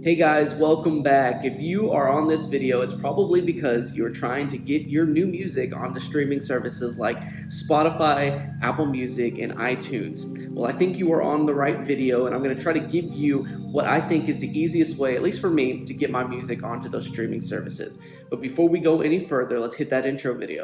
Hey guys, welcome back. If you are on this video, it's probably because you're trying to get your new music onto streaming services like Spotify, Apple Music, and iTunes. Well, I think you are on the right video, and I'm going to try to give you what I think is the easiest way, at least for me, to get my music onto those streaming services. But before we go any further, let's hit that intro video.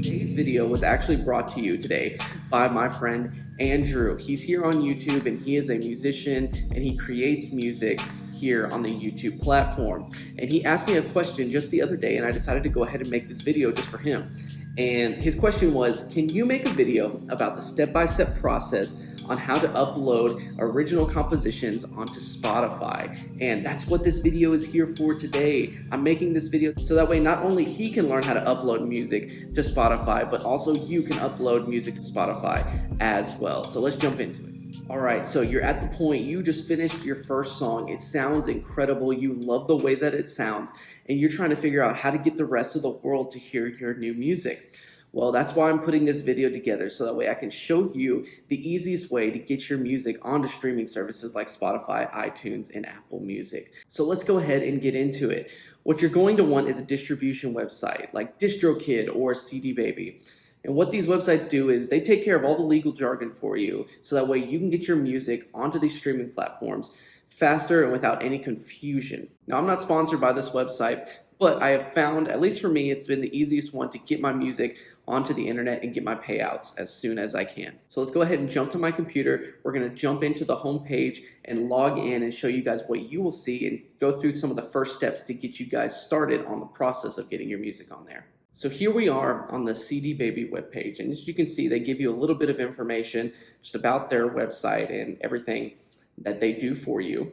Today's video was actually brought to you today by my friend Andrew. He's here on YouTube and he is a musician and he creates music here on the YouTube platform. And he asked me a question just the other day and I decided to go ahead and make this video just for him. And his question was, can you make a video about the step-by-step process on how to upload original compositions onto Spotify? And that's what this video is here for today. I'm making this video so that way not only he can learn how to upload music to Spotify, but also you can upload music to Spotify as well. So let's jump into it. All right, so you're at the point, you just finished your first song. It sounds incredible. You love the way that it sounds, and you're trying to figure out how to get the rest of the world to hear your new music. Well, that's why I'm putting this video together, so that way I can show you the easiest way to get your music onto streaming services like Spotify, iTunes, and Apple Music. So let's go ahead and get into it. What you're going to want is a distribution website like DistroKid or CDBaby. And what these websites do is they take care of all the legal jargon for you, so that way you can get your music onto these streaming platforms faster and without any confusion. Now, I'm not sponsored by this website, but I have found, at least for me, it's been the easiest one to get my music onto the internet and get my payouts as soon as I can. So let's go ahead and jump to my computer. We're going to jump into the home page and log in and show you guys what you will see and go through some of the first steps to get you guys started on the process of getting your music on there. So here we are on the CDBaby webpage, and as you can see, they give you a little bit of information just about their website and everything that they do for you.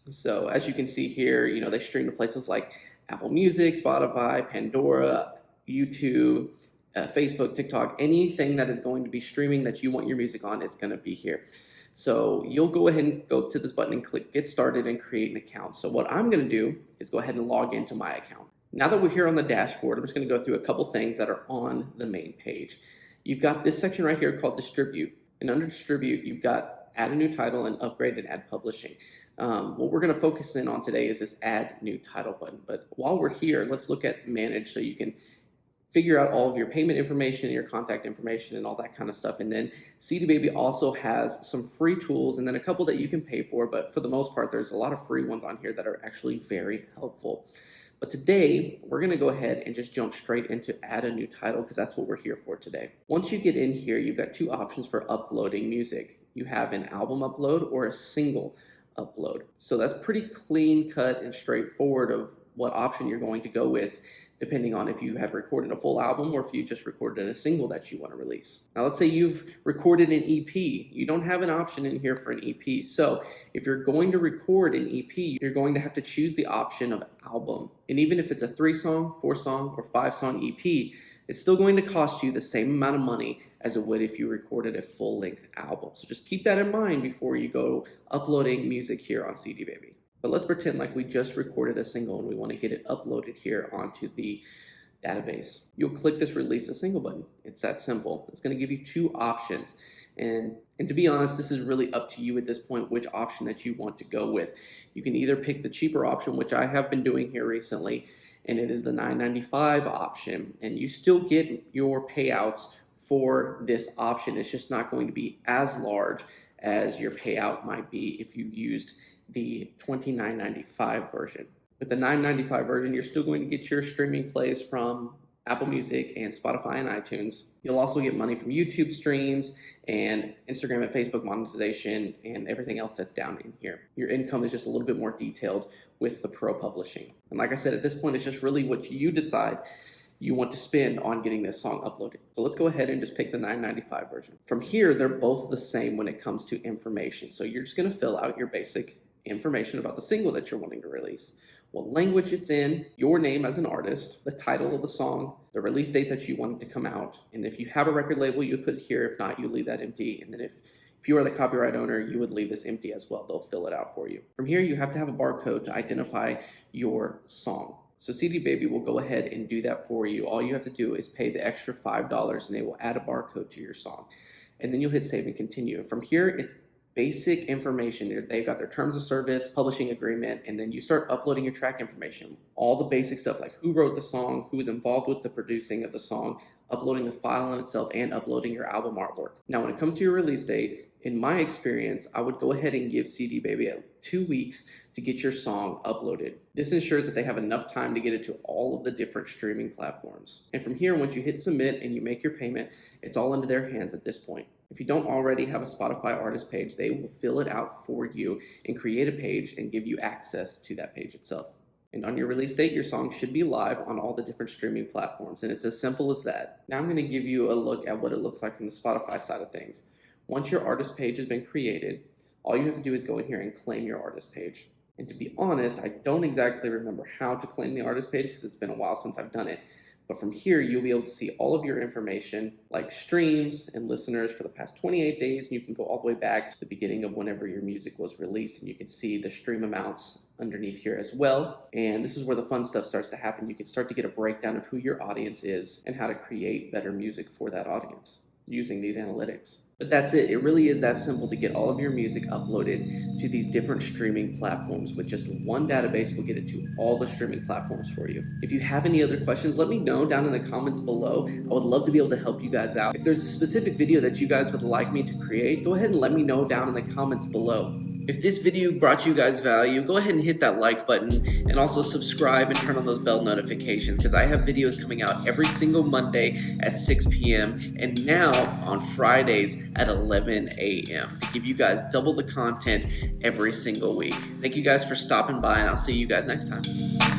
So as you can see here, they stream to places like Apple Music, Spotify, Pandora, YouTube, Facebook, TikTok, anything that is going to be streaming that you want your music on, it's going to be here. So you'll go ahead and go to this button and click Get Started and create an account. So what I'm going to do is go ahead and log into my account. Now that we're here on the dashboard, I'm just going to go through a couple things that are on the main page. You've got this section right here called Distribute. And under Distribute, you've got Add a New Title and Upgrade and Add Publishing. What we're going to focus in on today is this Add New Title button. But while we're here, let's look at Manage so you can figure out all of your payment information, your contact information, and all that kind of stuff. And then CDBaby also has some free tools and then a couple that you can pay for. But for the most part, there's a lot of free ones on here that are actually very helpful. But today, we're going to go ahead and just jump straight into Add a New Title because that's what we're here for today. Once you get in here, you've got two options for uploading music. You have an album upload or a single upload. So that's pretty clean cut and straightforward of what option you're going to go with, depending on if you have recorded a full album or if you just recorded a single that you want to release. Now, let's say you've recorded an EP. You don't have an option in here for an EP. So if you're going to record an EP, you're going to have to choose the option of album. And even if it's a 3-song, 4-song, or 5-song EP, it's still going to cost you the same amount of money as it would if you recorded a full-length album. So just keep that in mind before you go uploading music here on CDBaby. But let's pretend like we just recorded a single and we want to get it uploaded here onto the database. You'll click this Release a Single button. It's that simple. It's going to give you two options. And to be honest, this is really up to you at this point, which option that you want to go with. You can either pick the cheaper option, which I have been doing here recently, and it is the $9.95 option. And you still get your payouts for this option. It's just not going to be as large as your payout might be if you used the $29.95 version. With the $9.95 version, you're still going to get your streaming plays from Apple Music and Spotify and iTunes. You'll also get money from YouTube streams and Instagram and Facebook monetization and everything else that's down in here. Your income is just a little bit more detailed with the Pro Publishing. And like I said, at this point, it's just really what you decide you want to spend on getting this song uploaded. So let's go ahead and just pick the $9.95 version. From here, they're both the same when it comes to information. So you're just gonna fill out your basic information about the single that you're wanting to release, what language it's in, your name as an artist, the title of the song, the release date that you want it to come out. And if you have a record label, you put it here. If not, you leave that empty. And then if you are the copyright owner, you would leave this empty as well. They'll fill it out for you. From here, you have to have a barcode to identify your song. So CDBaby will go ahead and do that for you. All you have to do is pay the extra $5 and they will add a barcode to your song. And then you'll hit save and continue. And from here, it's basic information. They've got their terms of service, publishing agreement, and then you start uploading your track information. All the basic stuff like who wrote the song, who was involved with the producing of the song, uploading the file in itself, and uploading your album artwork. Now, when it comes to your release date, in my experience, I would go ahead and give CDBaby 2 weeks to get your song uploaded. This ensures that they have enough time to get it to all of the different streaming platforms. And from here, once you hit submit and you make your payment, it's all into their hands at this point. If you don't already have a Spotify artist page, they will fill it out for you and create a page and give you access to that page itself. And on your release date, your song should be live on all the different streaming platforms, and it's as simple as that. Now I'm going to give you a look at what it looks like from the Spotify side of things. Once your artist page has been created, all you have to do is go in here and claim your artist page. And to be honest, I don't exactly remember how to claim the artist page because it's been a while since I've done it. But from here, you'll be able to see all of your information, like streams and listeners for the past 28 days. And you can go all the way back to the beginning of whenever your music was released. And you can see the stream amounts underneath here as well. And this is where the fun stuff starts to happen. You can start to get a breakdown of who your audience is and how to create better music for that audience using these analytics. But that's it. It really is that simple to get all of your music uploaded to these different streaming platforms. With just one database, we'll get it to all the streaming platforms for you. If you have any other questions, let me know down in the comments below. I would love to be able to help you guys out. If there's a specific video that you guys would like me to create, go ahead and let me know down in the comments below. If this video brought you guys value, go ahead and hit that like button and also subscribe and turn on those bell notifications because I have videos coming out every single Monday at 6 p.m. and now on Fridays at 11 a.m. to give you guys double the content every single week. Thank you guys for stopping by, and I'll see you guys next time.